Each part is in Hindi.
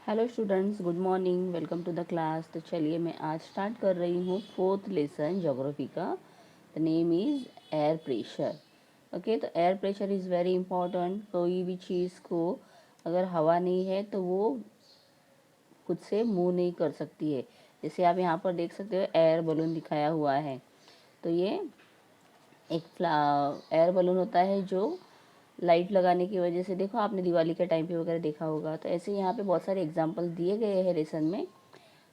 Hello students, good morning, welcome to the class. तो चलिए मैं आज स्टार्ट कर रही हूँ फोर्थ लेसन ज्योग्राफी का। The name is air pressure. Okay, तो air pressure is very important. कोई भी चीज़ को अगर हवा नहीं है तो वो खुद से मूव नहीं कर सकती है। जैसे आप यहाँ पर देख सकते हो एयर बलून दिखाया हुआ है। तो ये एक एयर बलून होता है जो लाइट लगाने की वजह से, देखो आपने दिवाली के टाइम पे वगैरह देखा होगा। तो ऐसे यहाँ पे बहुत सारे एग्जांपल दिए गए हैं लेसन में।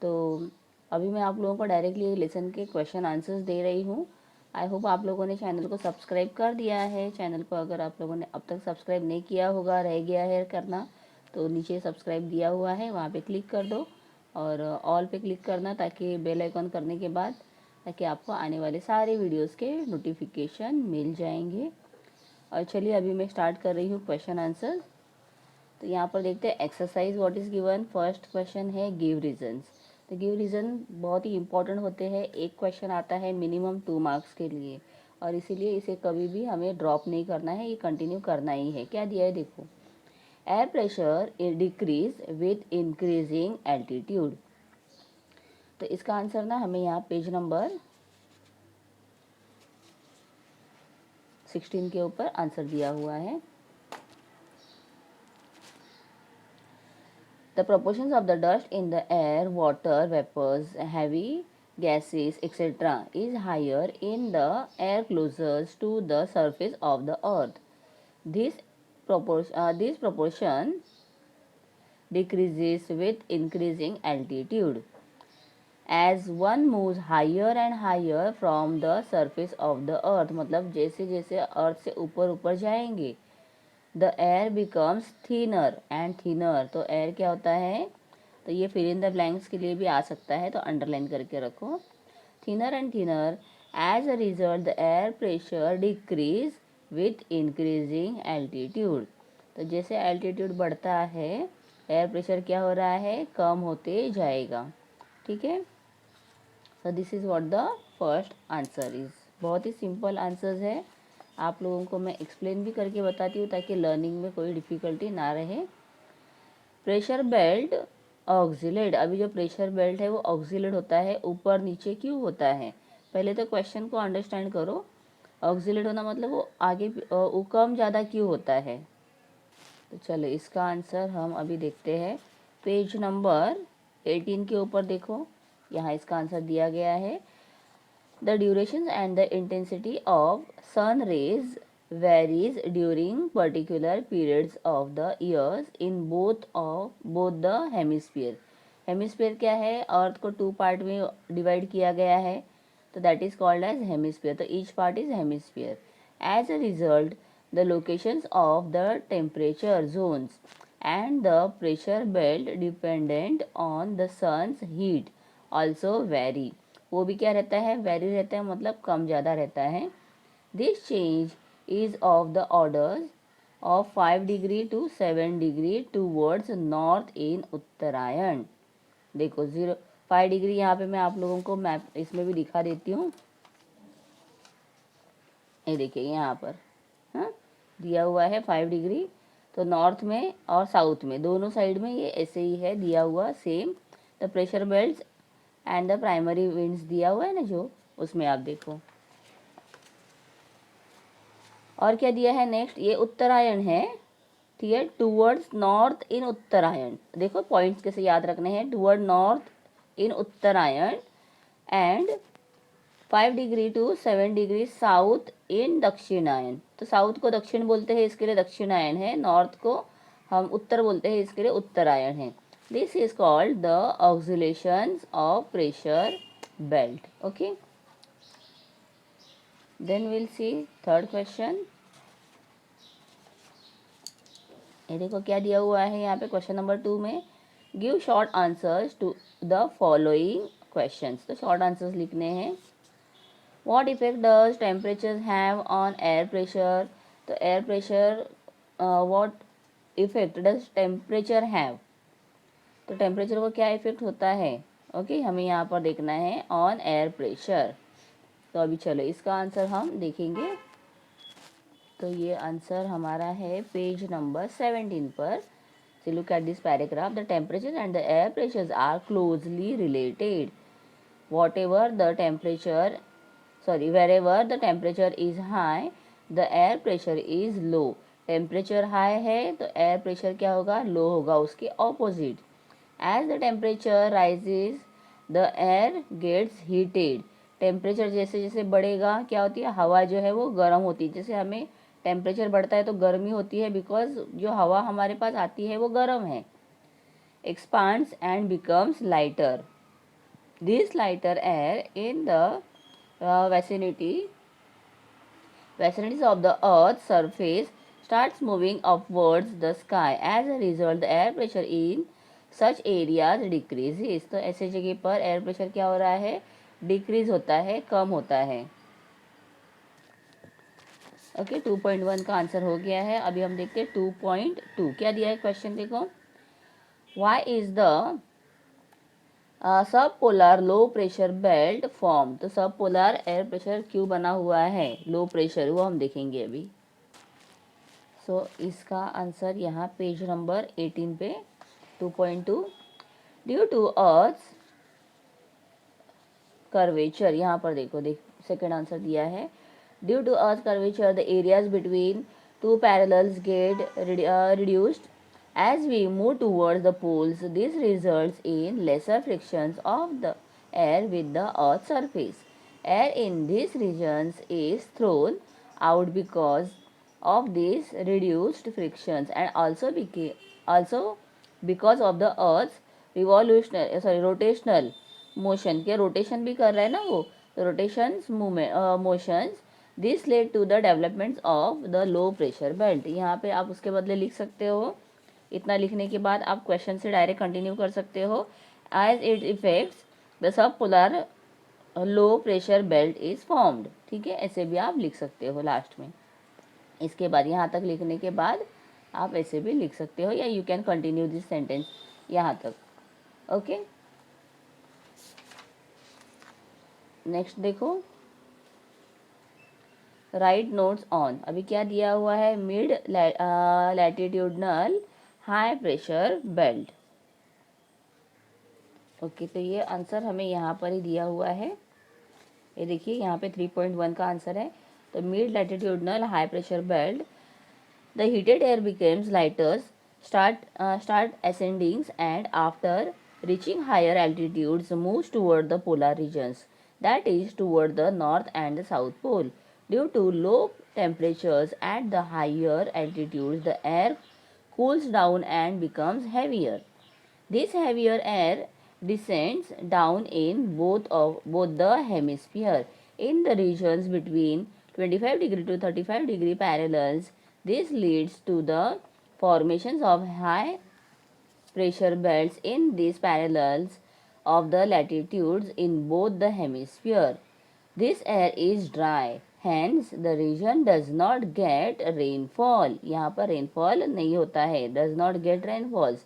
तो अभी मैं आप लोगों को डायरेक्टली लेसन के क्वेश्चन आंसर्स दे रही हूँ। आई होप आप लोगों ने चैनल को सब्सक्राइब कर दिया है। चैनल को अगर आप लोगों ने अब तक सब्सक्राइब नहीं किया होगा, रह गया है करना, तो नीचे सब्सक्राइब दिया हुआ है, वहाँ पे क्लिक कर दो और ऑल पे क्लिक करना, ताकि बेल आइकॉन करने के बाद ताकि आपको आने वाले सारे वीडियोस के नोटिफिकेशन मिल जाएंगे। और चलिए अभी मैं स्टार्ट कर रही हूँ क्वेश्चन आंसर। तो यहाँ पर देखते हैं exercise what is given. First question है गिव रीजंस। तो गिव रीज़न बहुत ही इंपॉर्टेंट होते हैं। एक क्वेश्चन आता है मिनिमम 2 मार्क्स के लिए, और इसीलिए इसे कभी भी हमें ड्रॉप नहीं करना है, ये कंटिन्यू करना ही है। क्या दिया है देखो, air pressure decreases with increasing altitude. तो इसका आंसर ना हमें यहाँ पेज नंबर 16 के ऊपर आंसर दिया हुआ है। The proportions of the dust in the air, water, vapors, heavy gases, etc. is higher in the air closest to the surface of the earth. This proportion decreases with increasing altitude. As one moves higher and higher from the surface of the earth, मतलब जैसे जैसे अर्थ से ऊपर ऊपर जाएंगे, the air becomes thinner and thinner. तो एयर क्या होता है, तो ये फिल इन द ब्लैंक्स के लिए भी आ सकता है, तो अंडरलाइन करके रखो। Thinner and thinner, as a result the air pressure decreases with increasing altitude. तो जैसे एल्टीट्यूड बढ़ता है एयर प्रेशर क्या हो रहा है, कम होते जाएगा। ठीक है, so this is what the first answer is. बहुत ही सिंपल आंसर्स है, आप लोगों को मैं एक्सप्लेन भी करके बताती हूँ ताकि लर्निंग में कोई डिफ़िकल्टी ना रहे। Pressure belt oxalate. अभी जो प्रेशर बेल्ट है वो ऑक्सिलेट होता है, ऊपर नीचे क्यों होता है, पहले तो क्वेश्चन को अंडरस्टैंड करो। ऑक्सिलेट होना मतलब वो आगे वो कम ज़्यादा क्यों होता है। तो चलो इसका आंसर हम अभी देखते हैं। पेज नंबर 18 के ऊपर देखो, यहाँ इसका आंसर दिया गया है। The duration and the intensity of sun rays varies during particular periods of the years in both the hemisphere. Hemisphere क्या है, अर्थ को 2 पार्ट में डिवाइड किया गया है, तो that is called as hemisphere. तो each part is hemisphere. As a result the locations of the temperature zones and the pressure belt dependent on the sun's heat also vary. वो भी क्या रहता है, वेरी रहता है, मतलब कम ज़्यादा रहता है। This change is of the orders of 5 degree to 7 degree towards north in उत्तरायण। देखो 5 डिग्री यहाँ पे मैं आप लोगों को मैप इसमें भी दिखा देती हूँ। ये देखिए यहाँ पर, हाँ दिया हुआ है 5 डिग्री। तो नॉर्थ में और साउथ में दोनों साइड में ये ऐसे ही है दिया हुआ same. The pressure belt and the primary winds दिया हुआ है ना जो, उसमें आप देखो। और क्या दिया है नेक्स्ट, ये उत्तरायण है, ठीक है, टूवर्ड्स नॉर्थ इन उत्तरायण। देखो पॉइंट्स कैसे याद रखने हैं, toward north in Uttarayan and 5 degree to 7 degree south in Dakshinayan. तो साउथ को दक्षिण बोलते हैं, इसके लिए दक्षिणायन है। नॉर्थ को हम उत्तर बोलते हैं, इसके लिए उत्तरायण है। This is called the oscillations of pressure belt. Okay, then will see third question. ये देखो क्या दिया हुआ है यहाँ पे क्वेश्चन नंबर 2 में, give short answers to the following questions. तो शॉर्ट आंसर्स लिखने हैं। What effect does temperature have on air pressure. तो air pressure, what effect does temperature have, तो टेम्परेचर को क्या इफेक्ट होता है, ओके हमें यहाँ पर देखना है ऑन एयर प्रेशर। तो अभी चलो इसका आंसर हम देखेंगे। तो ये आंसर हमारा है पेज नंबर 17 पर। So look at this paragraph. The temperature and the air pressures are closely related. Wherever the temperature is high, the air pressure is low. Temperature high है तो एयर प्रेशर क्या होगा, लो होगा, उसके opposite. As the temperature rises the air gets heated. Temperature जैसे जैसे बढ़ेगा क्या होती है, हवा जो है वो गर्म होती है. जैसे हमें टेम्परेचर बढ़ता है तो गर्मी होती है, बिकॉज जो हवा हमारे पास आती है वो गर्म है. Expands and becomes lighter. This lighter air in the vicinities of the earth's surface starts moving upwards the sky. As a result, the air pressure in such areas decreases. तो ऐसे जगह पर एयर प्रेशर क्या हो रहा है, डिक्रीज होता है, कम होता है. ओके, 2.1 का आंसर हो गया है. अभी हम देखते हैं 2.2 क्या दिया है क्वेश्चन. देखो, why is the sub polar low pressure belt form. तो सब पोलर एयर प्रेशर क्यों बना हुआ है, लो प्रेशर, वो हम देखेंगे अभी. सो इसका आंसर यहाँ पेज नंबर 18 पे 2.2. Due to earth curvature. यहाँ पर देखो, सेकेंड आंसर दिया है. Due to earth curvature the areas between two parallels get reduced. As we move towards the poles, this results in lesser frictions of the air with the Earth's surface. Air in these regions is thrown out because of these reduced frictions and also because of the Earth's rotational motion. क्या रोटेशन भी कर रहा है ना वो, rotations motions. This led to the development of the low pressure belt. यहाँ पे आप उसके बदले लिख सकते हो, इतना लिखने के बाद आप क्वेश्चन से डायरेक्ट कंटिन्यू कर सकते हो. As it effects the sub polar low pressure belt is formed. ठीक है, ऐसे भी आप लिख सकते हो लास्ट में. इसके बाद यहाँ तक लिखने के बाद आप ऐसे भी लिख सकते हो, या you can continue this sentence यहाँ तक. ओके, नेक्स्ट देखो, राइट नोट्स ऑन. अभी क्या दिया हुआ है, mid latitudinal high pressure belt. Okay, तो ये आंसर हमें यहाँ पर ही दिया हुआ है. ये देखिए यहाँ पे 3.1 का आंसर है. तो mid latitudinal high pressure belt, the heated air becomes lighters, start ascending and after reaching higher altitudes moves toward the polar regions, that is toward the north and the south pole. Due to low temperatures at the higher altitudes, the air cools down and becomes heavier. This heavier air descends down in both the hemisphere. In the regions between 25° to 35° parallels, this leads to the formations of high pressure belts in these parallels of the latitudes in both the hemisphere. This air is dry, hence the region does not get rainfall. यहाँ पर rainfall नहीं होता है, does not get rainfalls.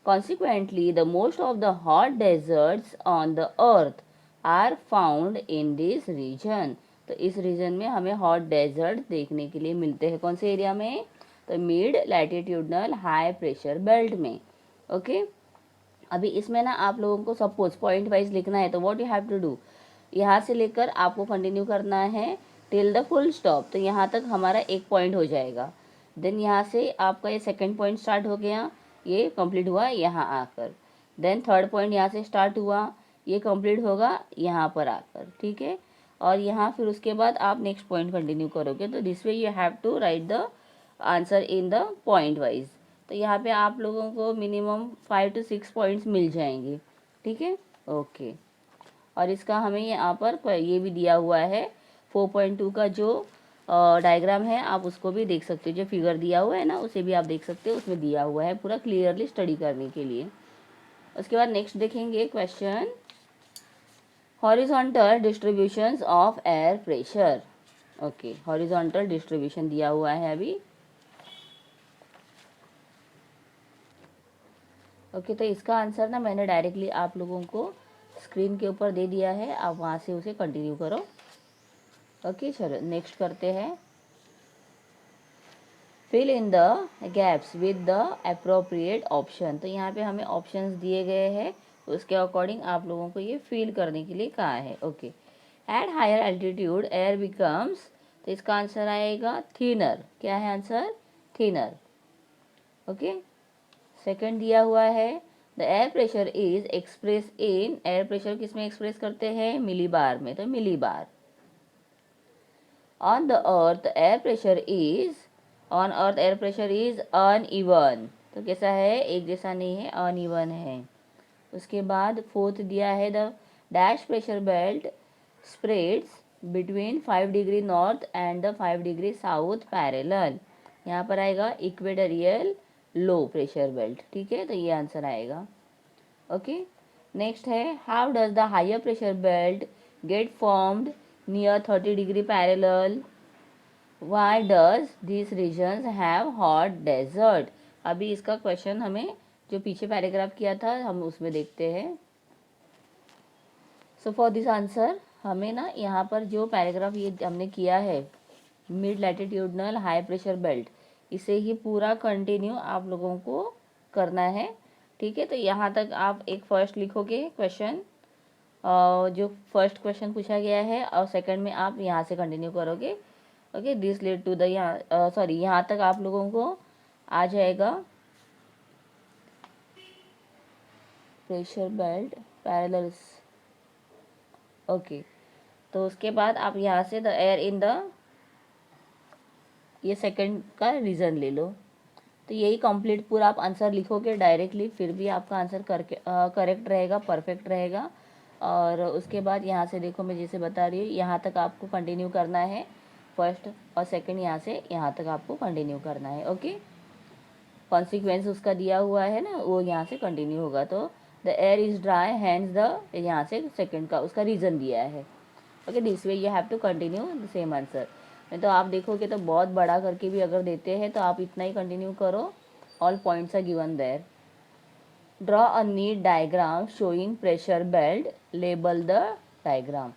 Consequently, the most of the hot deserts on the earth are found in this region. तो इस रीजन में हमें हॉट डेजर्ट देखने के लिए मिलते हैं. कौन से एरिया में, तो mid latitudinal high pressure belt में. ओके, अभी इसमें ना आप लोगों को सपोज पॉइंट वाइज लिखना है. तो what you have to do, यहाँ से लेकर आपको कंटिन्यू करना है टिल द फुल स्टॉप. तो यहाँ तक हमारा एक पॉइंट हो जाएगा. देन यहाँ से आपका ये सेकंड पॉइंट स्टार्ट हो गया, ये कंप्लीट हुआ यहाँ आकर. देन थर्ड पॉइंट यहाँ से स्टार्ट हुआ, ये कंप्लीट होगा यहाँ पर आकर. ठीक है, और यहाँ फिर उसके बाद आप नेक्स्ट पॉइंट कंटिन्यू करोगे. तो this way you have to write the answer in the point wise. तो यहाँ पे आप लोगों को मिनिमम 5 to 6 पॉइंट्स मिल जाएंगे. ठीक है, ओके. और इसका हमें यहाँ पर ये भी दिया हुआ है 4.2 का जो डायग्राम है, आप उसको भी देख सकते हो. जो फिगर दिया हुआ है ना, उसे भी आप देख सकते हो, उसमें दिया हुआ है पूरा क्लियरली स्टडी करने के लिए. उसके बाद नेक्स्ट देखेंगे question, horizontal distributions of air pressure. Okay, horizontal distribution दिया हुआ है अभी. ओके, तो इसका आंसर ना मैंने डायरेक्टली आप लोगों को स्क्रीन के ऊपर दे दिया है, आप वहाँ से उसे कंटिन्यू करो. ओके, चलो नेक्स्ट करते हैं. Fill in the gaps with the appropriate option. तो यहाँ पे हमें ऑप्शंस दिए गए हैं, उसके अकॉर्डिंग आप लोगों को ये फिल करने के लिए कहा है। Okay, at higher altitude air becomes, तो इसका आंसर आएगा थिनर। क्या है आंसर? थिनर। ओके, सेकंड दिया हुआ है the air pressure is express in, air pressure किस में एक्सप्रेस करते हैं? मिलीबार में, तो millibar. On the earth air pressure is, on earth air pressure is uneven, तो कैसा है? एक जैसा नहीं है, अनइवन है। उसके बाद फोर्थ दिया है the dash pressure belt spreads between 5 degree north and the 5 degree south parallel. यहाँ पर आएगा इक्वेटोरियल लो प्रेशर बेल्ट। ठीक है, तो ये आंसर आएगा। ओके, नेक्स्ट है how does the higher pressure belt get formed near 30 degree parallel, why does this regions have hot desert. अभी इसका क्वेश्चन हमें जो पीछे पैराग्राफ किया था हम उसमें देखते हैं। सो फॉर दिस आंसर हमें ना यहाँ पर जो पैराग्राफ ये हमने किया है mid latitudinal high pressure belt, इसे ही पूरा कंटिन्यू आप लोगों को करना है। ठीक है, तो यहाँ तक आप एक फर्स्ट लिखोगे क्वेश्चन, जो फर्स्ट क्वेश्चन पूछा गया है, और सेकंड में आप यहाँ से कंटिन्यू करोगे। Okay, this lead to the, यहाँ सॉरी यहाँ तक आप लोगों को आ जाएगा प्रेशर बेल्ट पैरेलल्स। ओके, तो उसके बाद आप यहाँ से द एयर इन द, ये सेकंड का रीज़न ले लो। तो यही कंप्लीट पूरा आप आंसर लिखोगे डायरेक्टली, फिर भी आपका आंसर करके करेक्ट रहेगा, परफेक्ट रहेगा। और उसके बाद यहाँ से देखो, मैं जैसे बता रही हूँ यहाँ तक आपको कंटिन्यू करना है, फर्स्ट और सेकंड यहाँ से यहाँ तक आपको कंटिन्यू करना है। ओके, कॉन्सिक्वेंस उसका दिया हुआ है ना, वो यहाँ से कंटिन्यू होगा। तो the air is dry hence the, यहाँ से सेकंड का उसका रीज़न दिया है। Okay, this way you have to continue the same answer. नहीं तो आप देखोगे तो बहुत बड़ा करके भी अगर देते हैं तो आप इतना ही कंटिन्यू करो, all points are given there. Draw a neat diagram showing pressure belt, label the diagram.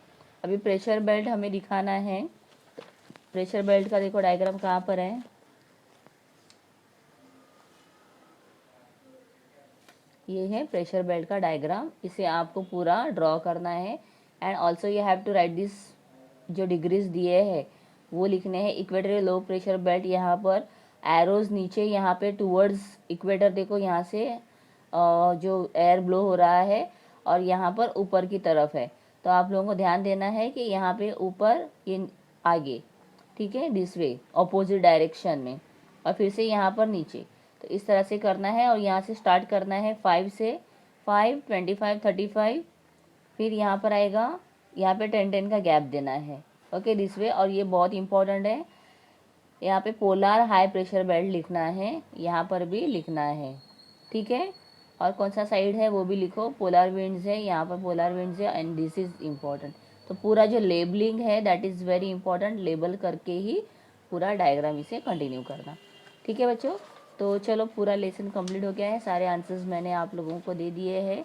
अभी प्रेशर बेल्ट हमें दिखाना है। प्रेशर बेल्ट का देखो डायग्राम कहाँ पर है, ये है प्रेशर बेल्ट का डायग्राम, इसे आपको पूरा ड्रॉ करना है। And also you have to write this, जो डिग्रीज दिए हैं वो लिखने हैं। इक्वेटर लो प्रेशर बेल्ट, यहाँ पर एरोज नीचे यहाँ पे टूवर्ड्स इक्वेटर, देखो यहाँ से जो एयर ब्लो हो रहा है और यहाँ पर ऊपर की तरफ है। तो आप लोगों को ध्यान देना है कि यहाँ पे ऊपर, ये आगे, ठीक है, दिस वे ऑपोजिट डायरेक्शन में, और फिर से यहाँ पर नीचे। तो इस तरह से करना है, और यहाँ से स्टार्ट करना है 5 से, 5, 25, 35, फिर यहाँ पर आएगा, यहाँ पे 10-10 का गैप देना है। ओके, दिस वे। और ये बहुत इंपॉर्टेंट है, यहाँ पे पोलर हाई प्रेशर बेल्ट लिखना है, यहाँ पर भी लिखना है। ठीक है, और कौन सा साइड है वो भी लिखो, पोलर विंड्स है, यहाँ पर पोलर विंड्स है, एंड दिस इज़ इम्पॉर्टेंट। तो पूरा जो लेबलिंग है that is very important, label करके ही पूरा डायग्राम इसे कंटिन्यू करना। ठीक है बच्चों, तो चलो पूरा लेसन कंप्लीट हो गया है, सारे आंसर्स मैंने आप लोगों को दे दिए हैं।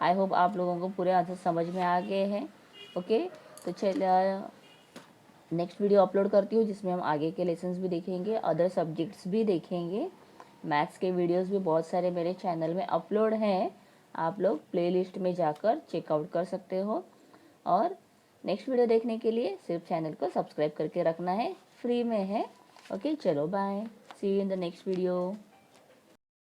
आई होप आप लोगों को पूरे आंसर समझ में आ गए हैं। ओके, तो चलिए नेक्स्ट वीडियो अपलोड करती हूँ जिसमें हम आगे के लेसन्स भी देखेंगे, अदर सब्जेक्ट्स भी देखेंगे। मैथ्स के वीडियोस भी बहुत सारे मेरे चैनल में अपलोड हैं, आप लोग प्लेलिस्ट में जाकर चेकआउट कर सकते हो। और नेक्स्ट वीडियो देखने के लिए सिर्फ चैनल को सब्सक्राइब करके रखना है, फ्री में है। ओके, चलो bye, see you in the next video.